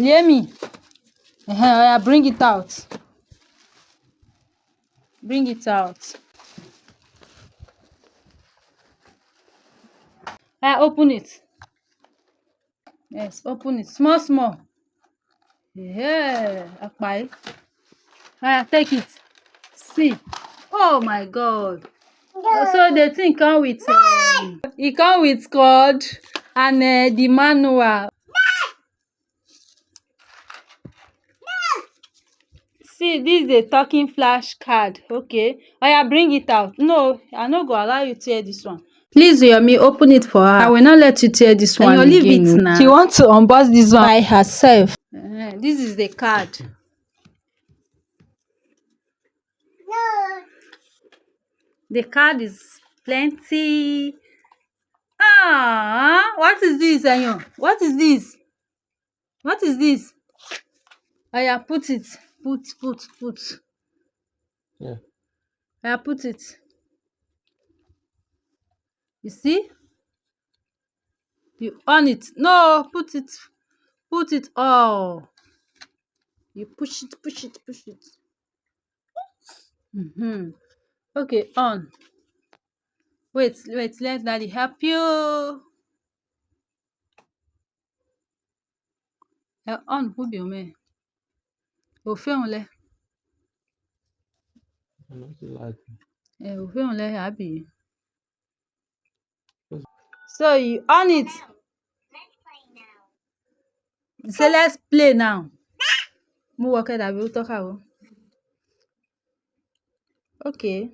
Hear me? Oya, bring it out. Bring it out. Open it. Yes, open it. Small, small. Yeah, Akpai. Take it. See. Oh my God. So the thing come with it come with code and the manual. See, this is a talking flash card. Okay. Oya, bring it out. No, I no go allow you tear this one. Please, Yomi, open it for her. I will not let you tear this one again. Leave it now. She wants to unbox this one by herself. This is the card. The card is plenty. What is this, Enyo? What is this? What is this? Oya, put it. Put. Yeah. Oya, put it. You see? You on it. No, put it. Put it all. You push it. Okay, on. Wait, let daddy help you. On, who be me? Òféhùnlẹ̀. Òféhùnlẹ̀ happy. So you on it. Say let's play now. Mo work that we talk about. Okay.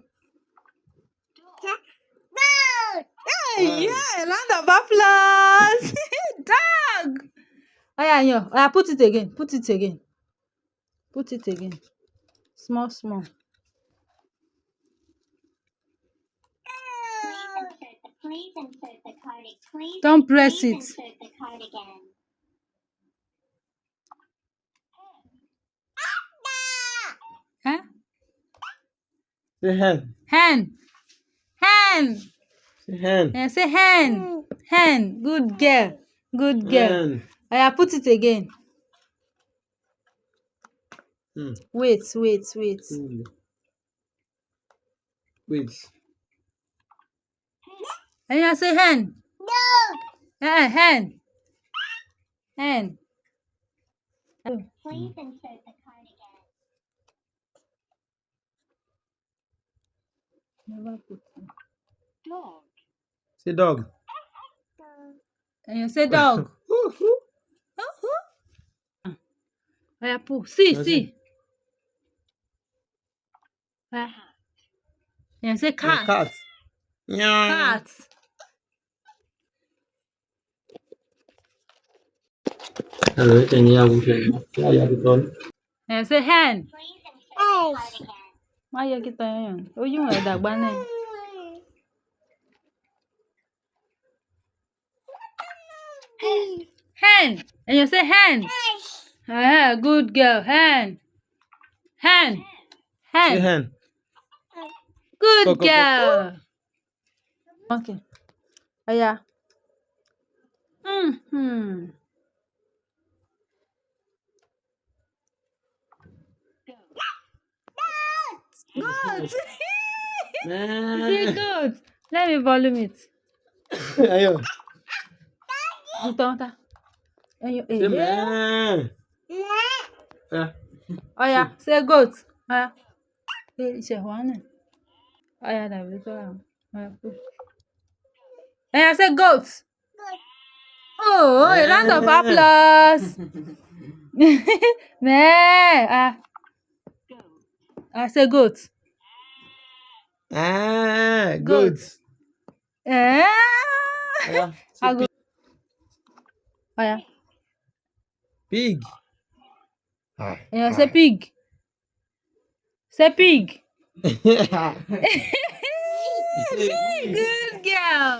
Hey, yeah, round of applause. Dog. Oya, put it again. Put it again. Small. Don't press it. Huh? Say hen. Hen. Say hen. Yeah, say hen. Good girl. Hen. Oya, put it again. Wait. Oya, say hen. No. Hen. Please insert the card again. Never put it. Dog. Say dog. And you say dog. Oya, pull. See. And you say cat. Cat. Cat. Hello, can you have And you say hen. Má yẹ kí tan yẹn. Oyún ẹ̀ dàgbà náà. Hen. And you say hen. Good girl. Hen. Say hen. Good girl. Okay. Oya. Goat. Say goat. Let me volume it. Ayo. Tonta. Say man. Oya, say goat. Oya. Ìṣẹ̀wọ̀n. Oya, dàbí tó wà. Oya, push. Oya, say goat. Oh, a round of applause. Meh. Say goat. Goat. Oya. Pig. Say pig. Say pig. Good girl.